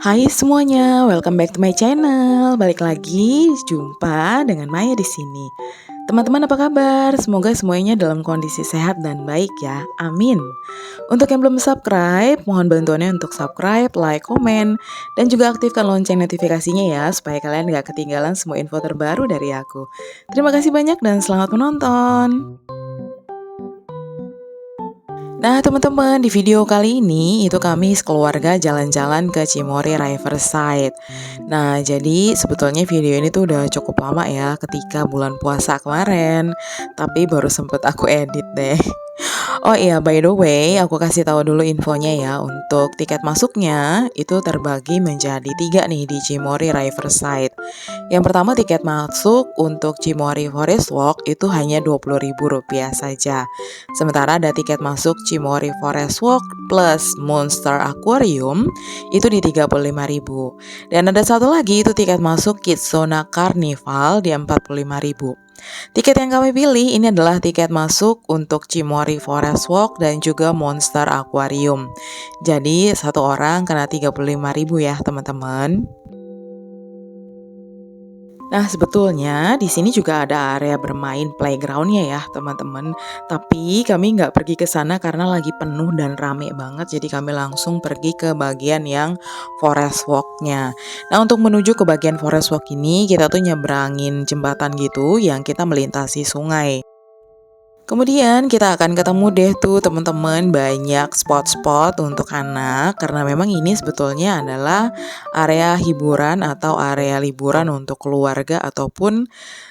Hai semuanya, welcome back to my channel. Balik lagi jumpa dengan Maya di sini. Teman-teman apa kabar? Semoga semuanya dalam kondisi sehat dan baik ya. Amin. Untuk yang belum subscribe, mohon bantuannya untuk subscribe, like, komen, dan juga aktifkan lonceng notifikasinya ya supaya kalian gak ketinggalan semua info terbaru dari aku. Terima kasih banyak dan selamat menonton. Nah teman-teman, di video kali ini itu kami sekeluarga jalan-jalan ke Cimory Riverside. Nah jadi sebetulnya video ini tuh udah cukup lama ya ketika bulan puasa kemarin, tapi baru sempet aku edit deh. Oh iya, by the way, aku kasih tahu dulu infonya ya. Untuk tiket masuknya itu terbagi menjadi 3 nih di Cimory Riverside. Yang pertama tiket masuk untuk Cimory Forest Walk itu hanya Rp20.000 saja. Sementara ada tiket masuk Cimory Forest Walk plus Monster Aquarium itu di Rp35.000. Dan ada satu lagi itu tiket masuk Kids Zona Carnival di Rp45.000. Tiket yang kami pilih ini adalah tiket masuk untuk Cimory Forest Walk dan juga Monster Aquarium. Jadi satu orang kena Rp35.000 ya teman-teman. Nah, sebetulnya di sini juga ada area bermain playgroundnya ya, teman-teman. Tapi kami nggak pergi ke sana karena lagi penuh dan rame banget. Jadi kami langsung pergi ke bagian yang forest walk-nya. Nah, untuk menuju ke bagian forest walk ini, kita tuh nyebrangin jembatan gitu yang kita melintasi sungai. Kemudian kita akan ketemu deh tuh teman-teman banyak spot-spot untuk anak karena memang ini sebetulnya adalah area hiburan atau area liburan untuk keluarga ataupun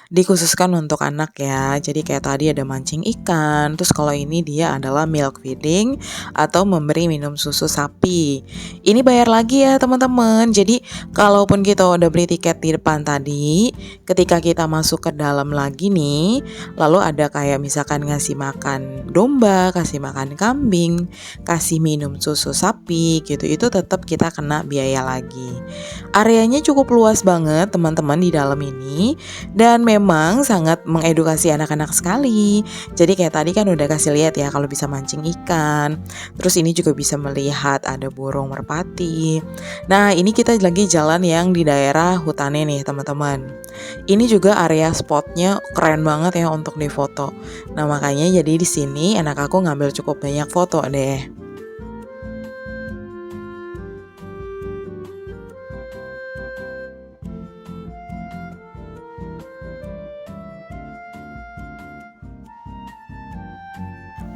dikhususkan untuk anak ya. Jadi kayak tadi ada mancing ikan, terus kalau ini dia adalah milk feeding atau memberi minum susu sapi. Ini bayar lagi ya teman-teman. Jadi kalaupun kita udah beli tiket di depan tadi, ketika kita masuk ke dalam lagi nih, lalu ada kayak misalkan ngasih makan domba, kasih makan kambing, kasih minum susu sapi gitu, itu tetap kita kena biaya lagi. Areanya cukup luas banget teman-teman di dalam ini dan memang sangat mengedukasi anak-anak sekali. Jadi kayak tadi kan udah kasih lihat ya kalau bisa mancing ikan. Terus ini juga bisa melihat ada burung merpati. Nah, ini kita lagi jalan yang di daerah hutannya nih teman-teman. Ini juga area spotnya keren banget ya untuk difoto. Nah, makanya jadi di sini anak aku ngambil cukup banyak foto deh.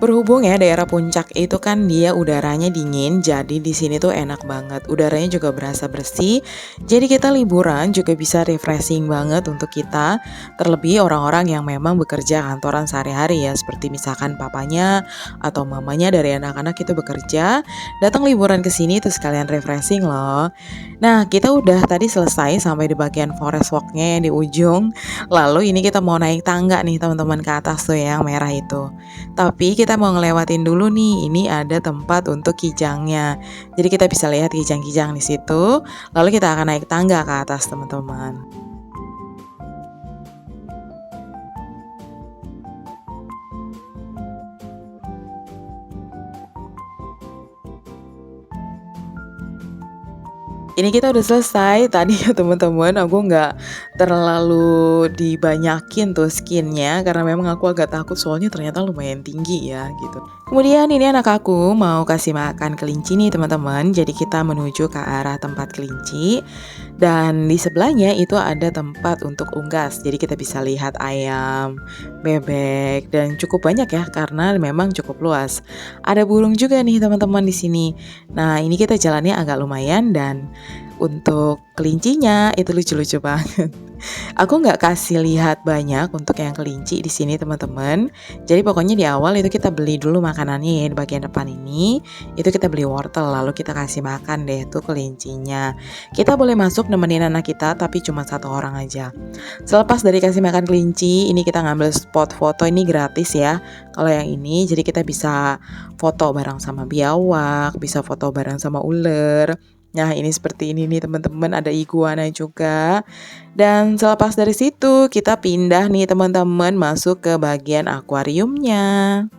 Berhubung ya daerah puncak itu kan dia udaranya dingin, jadi di sini tuh enak banget. Udaranya juga berasa bersih. Jadi kita liburan juga bisa refreshing banget untuk kita. Terlebih orang-orang yang memang bekerja kantoran sehari-hari ya, seperti misalkan papanya atau mamanya dari anak-anak itu bekerja, datang liburan ke sini tuh sekalian refreshing loh. Nah, kita udah tadi selesai sampai di bagian forest walk-nya yang di ujung. Lalu ini kita mau naik tangga nih teman-teman ke atas tuh yang merah itu. Tapi kita mau ngelewatin dulu nih, ini ada tempat untuk kijangnya. Jadi kita bisa lihat kijang-kijang di situ. Lalu kita akan naik tangga ke atas, teman-teman. Ini kita udah selesai tadi ya teman-teman, aku nggak terlalu dibanyakin tuh skinnya karena memang aku agak takut soalnya ternyata lumayan tinggi ya gitu. Kemudian ini anak aku mau kasih makan kelinci nih teman-teman, jadi kita menuju ke arah tempat kelinci dan di sebelahnya itu ada tempat untuk unggas, jadi kita bisa lihat ayam, bebek dan cukup banyak ya karena memang cukup luas. Ada burung juga nih teman-teman di sini. Nah ini kita jalannya agak lumayan dan untuk kelincinya itu lucu-lucu banget. Aku nggak kasih lihat banyak untuk yang kelinci di sini teman-teman. Jadi pokoknya di awal itu kita beli dulu makanannya ya di bagian depan ini. Itu kita beli wortel lalu kita kasih makan deh tuh kelincinya. Kita boleh masuk nemenin anak kita tapi cuma satu orang aja. Selepas dari kasih makan kelinci, ini kita ngambil spot foto ini gratis ya. Kalau yang ini jadi kita bisa foto bareng sama biawak, bisa foto bareng sama ular. Nah ini seperti ini nih teman-teman, ada iguana juga. Dan selepas dari situ kita pindah nih teman-teman masuk ke bagian akuariumnya.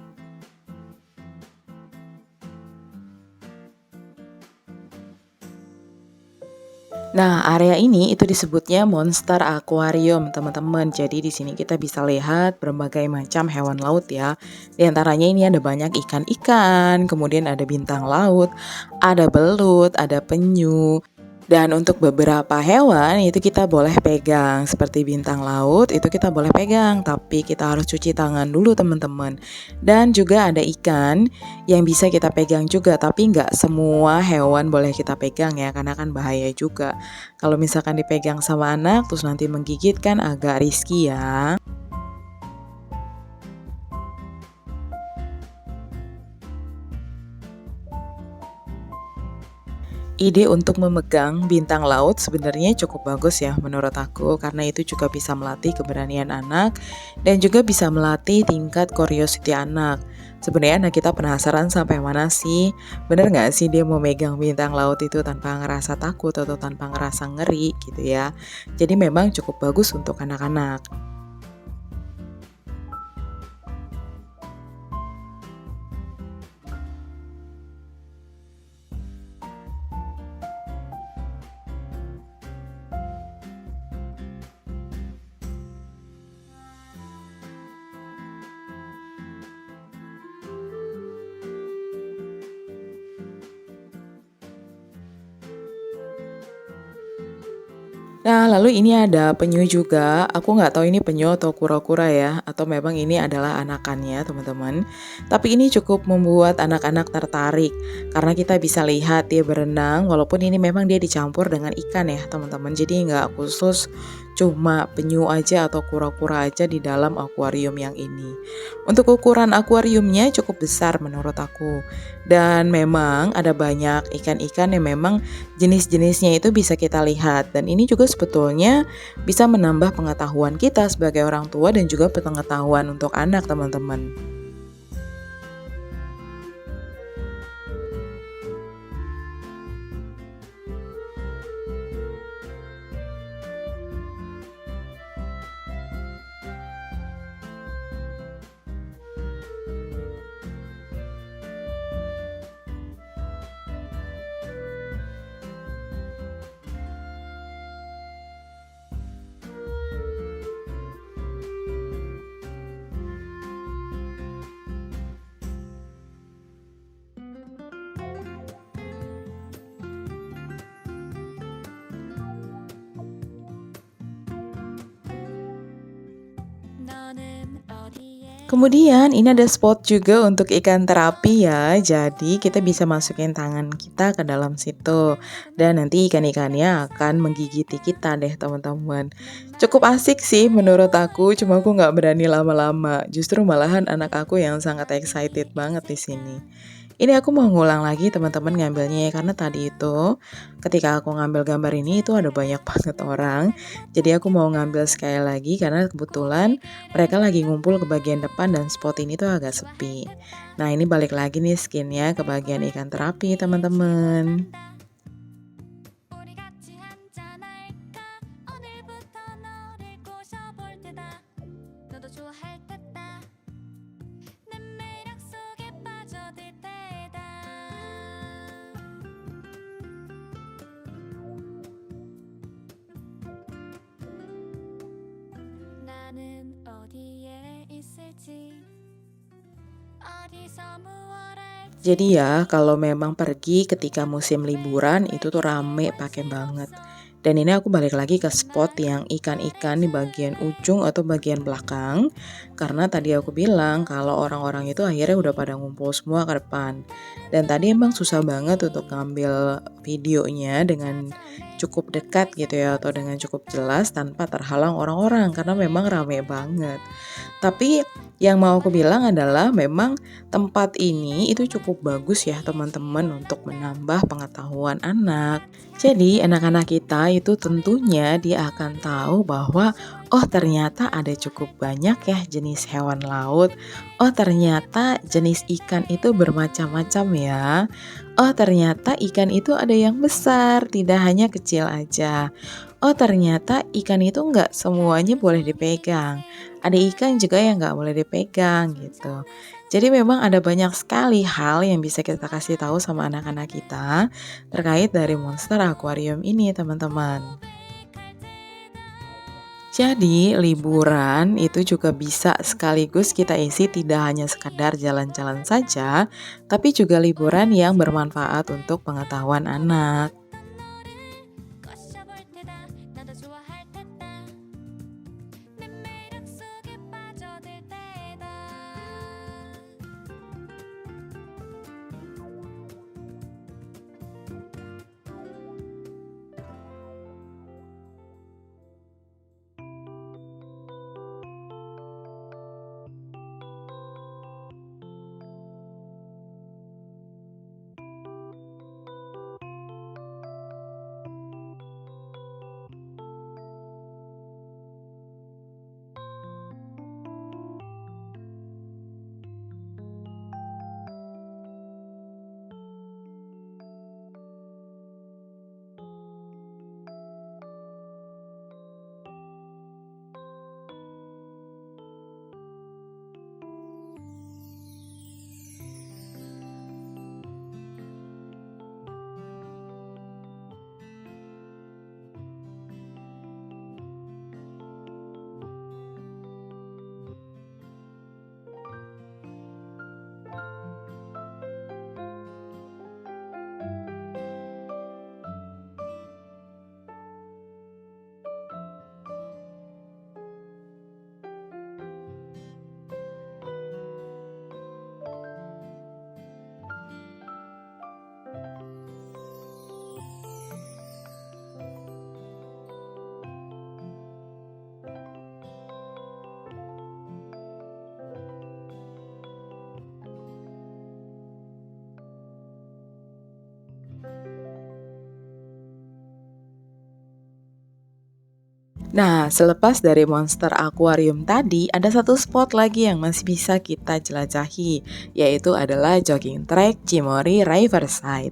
Nah, area ini itu disebutnya Monster Aquarium, teman-teman. Jadi di sini kita bisa lihat berbagai macam hewan laut ya. Di antaranya ini ada banyak ikan-ikan, kemudian ada bintang laut, ada belut, ada penyu. Dan untuk beberapa hewan itu kita boleh pegang, seperti bintang laut itu kita boleh pegang, tapi kita harus cuci tangan dulu teman-teman. Dan juga ada ikan yang bisa kita pegang juga, tapi nggak semua hewan boleh kita pegang ya, karena kan bahaya juga. Kalau misalkan dipegang sama anak terus nanti menggigit kan agak risky ya. Ide untuk memegang bintang laut sebenarnya cukup bagus ya menurut aku, karena itu juga bisa melatih keberanian anak dan juga bisa melatih tingkat curiosity anak. Sebenarnya anak kita penasaran sampai mana sih, bener nggak sih dia mau megang bintang laut itu tanpa ngerasa takut atau tanpa ngerasa ngeri gitu ya. Jadi memang cukup bagus untuk anak-anak. Nah, lalu ini ada penyu juga. Aku nggak tahu ini penyu atau kura-kura ya, atau memang ini adalah anakannya, teman-teman. Tapi ini cukup membuat anak-anak tertarik karena kita bisa lihat dia berenang, walaupun ini memang dia dicampur dengan ikan ya, teman-teman. Jadi nggak khusus cuma penyu aja atau kura-kura aja di dalam akuarium yang ini. Untuk ukuran akuariumnya cukup besar menurut aku. Dan memang ada banyak ikan-ikan yang memang jenis-jenisnya itu bisa kita lihat, dan ini juga sebetulnya bisa menambah pengetahuan kita sebagai orang tua dan juga pengetahuan untuk anak, teman-teman. Kemudian ini ada spot juga untuk ikan terapi ya. Jadi kita bisa masukin tangan kita ke dalam situ dan nanti ikan-ikannya akan menggigiti kita deh teman-teman. Cukup asik sih menurut aku, cuma aku nggak berani lama-lama. Justru malahan anak aku yang sangat excited banget di sini. Ini aku mau ngulang lagi teman-teman ngambilnya ya, karena tadi itu ketika aku ngambil gambar ini itu ada banyak banget orang. Jadi aku mau ngambil sekali lagi karena kebetulan mereka lagi ngumpul ke bagian depan dan spot ini tuh agak sepi. Nah, ini balik lagi nih skinnya ke bagian ikan terapi teman-teman. 우리 같이 한잔할까 오늘부터 너를 꼬셔볼 테다 너도 좋아할 테다 내 매력 속에 빠져들 테다 나는 어디에 있을지 어디서 무엇을 할지 Jadi ya, kalau memang pergi ketika musim liburan itu tuh rame pakai banget. Dan ini aku balik lagi ke spot yang ikan-ikan di bagian ujung atau bagian belakang. Karena tadi aku bilang kalau orang-orang itu akhirnya udah pada ngumpul semua ke depan. Dan tadi emang susah banget untuk ngambil videonya dengan cukup dekat gitu ya, atau dengan cukup jelas tanpa terhalang orang-orang karena memang rame banget. Tapi yang mau aku bilang adalah memang tempat ini itu cukup bagus ya teman-teman untuk menambah pengetahuan anak. Jadi anak-anak kita itu tentunya dia akan tahu bahwa oh ternyata ada cukup banyak ya jenis hewan laut. Oh ternyata jenis ikan itu bermacam-macam ya. Oh ternyata ikan itu ada yang besar, tidak hanya kecil aja. Oh ternyata ikan itu nggak semuanya boleh dipegang. Ada ikan juga yang nggak boleh dipegang gitu. Jadi memang ada banyak sekali hal yang bisa kita kasih tahu sama anak-anak kita terkait dari monster akuarium ini, teman-teman. Jadi, liburan itu juga bisa sekaligus kita isi tidak hanya sekadar jalan-jalan saja, tapi juga liburan yang bermanfaat untuk pengetahuan anak. 꼬셔볼 테다 나도 좋아할 테다 내 매력 속에 빠져들 때다 Nah, selepas dari monster akuarium tadi, ada satu spot lagi yang masih bisa kita jelajahi, yaitu adalah jogging track Cimory Riverside.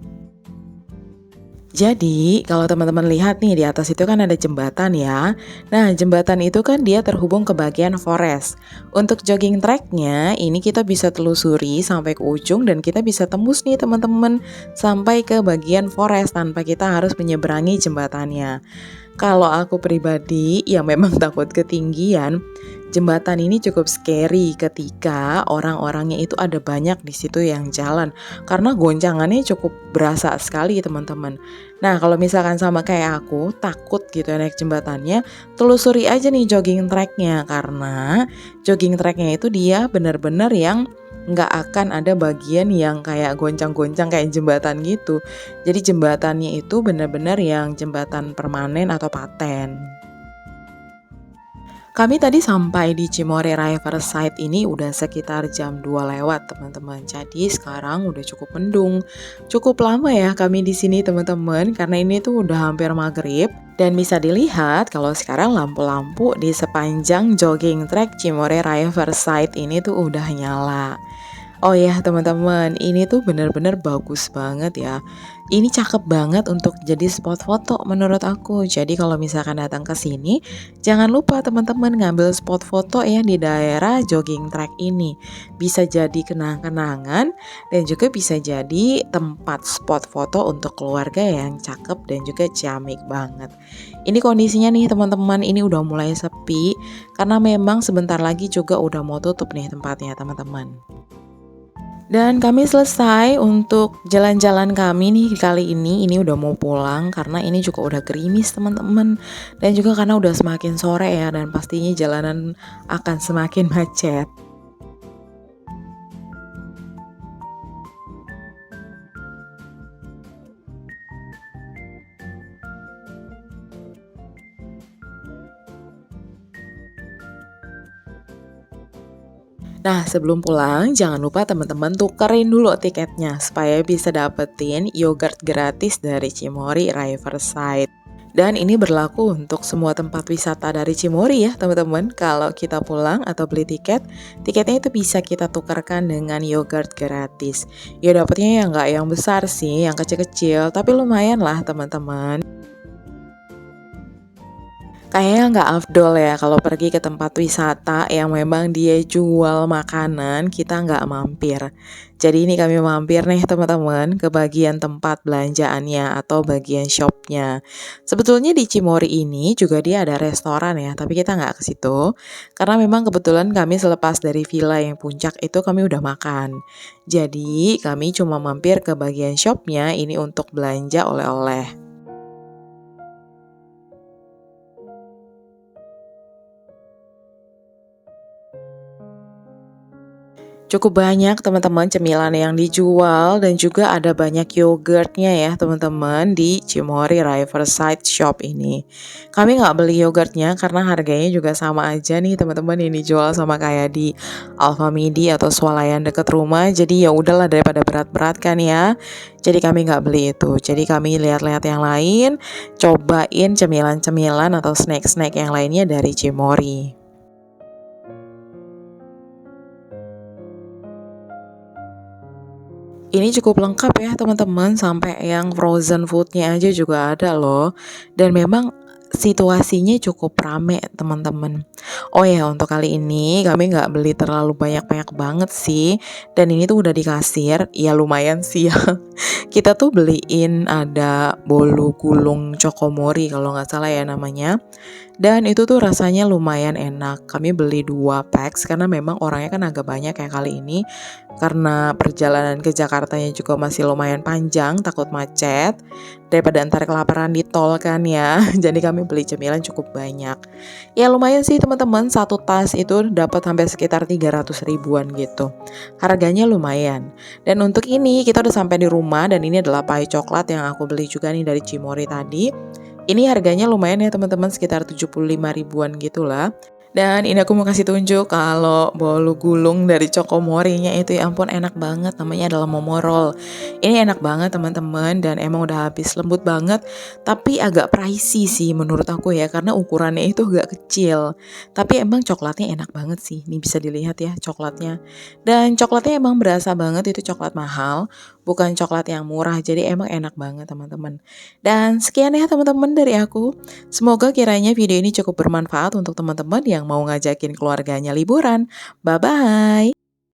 Jadi, kalau teman-teman lihat nih di atas itu kan ada jembatan ya. Nah, jembatan itu kan dia terhubung ke bagian forest. Untuk jogging tracknya, ini kita bisa telusuri sampai ke ujung dan kita bisa tembus nih teman-teman sampai ke bagian forest tanpa kita harus menyeberangi jembatannya. Kalau aku pribadi yang memang takut ketinggian, jembatan ini cukup scary ketika orang-orangnya itu ada banyak di situ yang jalan karena goncangannya cukup berasa sekali teman-teman. Nah, kalau misalkan sama kayak aku takut gitu ya naik jembatannya, telusuri aja nih jogging tracknya karena jogging tracknya itu dia benar-benar yang nggak akan ada bagian yang kayak goncang-goncang kayak jembatan gitu. Jadi jembatannya itu benar-benar yang jembatan permanen atau paten. Kami tadi sampai di Cimory Riverside ini udah sekitar jam 2 lewat teman-teman. Jadi sekarang udah cukup mendung. Cukup lama ya kami di sini teman-teman karena ini tuh udah hampir maghrib. Dan bisa dilihat kalau sekarang lampu-lampu di sepanjang jogging track Cimory Riverside ini tuh udah nyala. Oh ya teman-teman, ini tuh bener-bener bagus banget ya. Ini cakep banget untuk jadi spot foto menurut aku. Jadi kalau misalkan datang ke sini, jangan lupa teman-teman ngambil spot foto ya di daerah jogging track ini. Bisa jadi kenang-kenangan dan juga bisa jadi tempat spot foto untuk keluarga yang cakep dan juga ciamik banget. Ini kondisinya nih teman-teman, ini udah mulai sepi karena memang sebentar lagi juga udah mau tutup nih tempatnya teman-teman. Dan kami selesai untuk jalan-jalan kami nih kali ini udah mau pulang karena ini juga udah gerimis teman-teman. Dan juga karena udah semakin sore ya dan pastinya jalanan akan semakin macet. Nah, sebelum pulang, jangan lupa teman-teman tukerin dulu tiketnya supaya bisa dapetin yogurt gratis dari Cimory Riverside. Dan ini berlaku untuk semua tempat wisata dari Cimory ya teman-teman. Kalau kita pulang atau beli tiket, tiketnya itu bisa kita tukarkan dengan yogurt gratis. Ya dapetnya ya nggak yang besar sih, yang kecil-kecil, tapi lumayan lah teman-teman. Kayaknya nggak afdol ya kalau pergi ke tempat wisata yang memang dia jual makanan, kita nggak mampir. Jadi ini kami mampir nih teman-teman ke bagian tempat belanjaannya atau bagian shopnya. Sebetulnya di Cimory ini juga dia ada restoran ya, tapi kita nggak ke situ. Karena memang kebetulan kami selepas dari villa yang puncak itu kami udah makan. Jadi kami cuma mampir ke bagian shopnya ini untuk belanja oleh-oleh. Cukup banyak teman-teman cemilan yang dijual dan juga ada banyak yogurtnya ya teman-teman di Cimory Riverside Shop ini. Kami nggak beli yogurtnya karena harganya juga sama aja nih teman-teman ini dijual sama kayak di Alfamidi atau swalayan deket rumah. Jadi ya udahlah daripada berat-berat kan ya. Jadi kami nggak beli itu. Jadi kami lihat-lihat yang lain, cobain cemilan-cemilan atau snack-snack yang lainnya dari Cimory. Ini cukup lengkap ya teman-teman, sampai yang frozen foodnya aja juga ada loh. Dan memang situasinya cukup rame teman-teman. Oh ya untuk kali ini kami nggak beli terlalu banyak-banyak banget sih. Dan ini tuh udah di kasir, ya lumayan sih ya. Kita tuh beliin ada bolu gulung Chokomori kalau nggak salah ya namanya. Dan itu tuh rasanya lumayan enak. Kami beli 2 packs karena memang orangnya kan agak banyak ya kali ini. Karena perjalanan ke Jakartanya juga masih lumayan panjang, takut macet. Daripada ntar kelaparan di tol kan ya. Jadi kami beli cemilan cukup banyak. Ya lumayan sih teman-teman, satu tas itu dapat sampai sekitar 300 ribuan gitu. Harganya lumayan. Dan untuk ini kita udah sampai di rumah dan ini adalah pie coklat yang aku beli juga nih dari Cimory tadi. Ini harganya lumayan ya teman-teman, sekitar 75 ribuan gitulah. Dan ini aku mau kasih tunjuk kalau bolu gulung dari Chokomori-nya itu ya ampun enak banget, namanya adalah Momorol. Ini enak banget teman-teman dan emang udah habis lembut banget, tapi agak pricey sih menurut aku ya karena ukurannya itu agak kecil. Tapi emang coklatnya enak banget sih, ini bisa dilihat ya coklatnya. Dan coklatnya emang berasa banget itu coklat mahal, bukan coklat yang murah, jadi emang enak banget teman-teman. Dan sekian ya teman-teman dari aku. Semoga kiranya video ini cukup bermanfaat untuk teman-teman yang mau ngajakin keluarganya liburan. Bye-bye!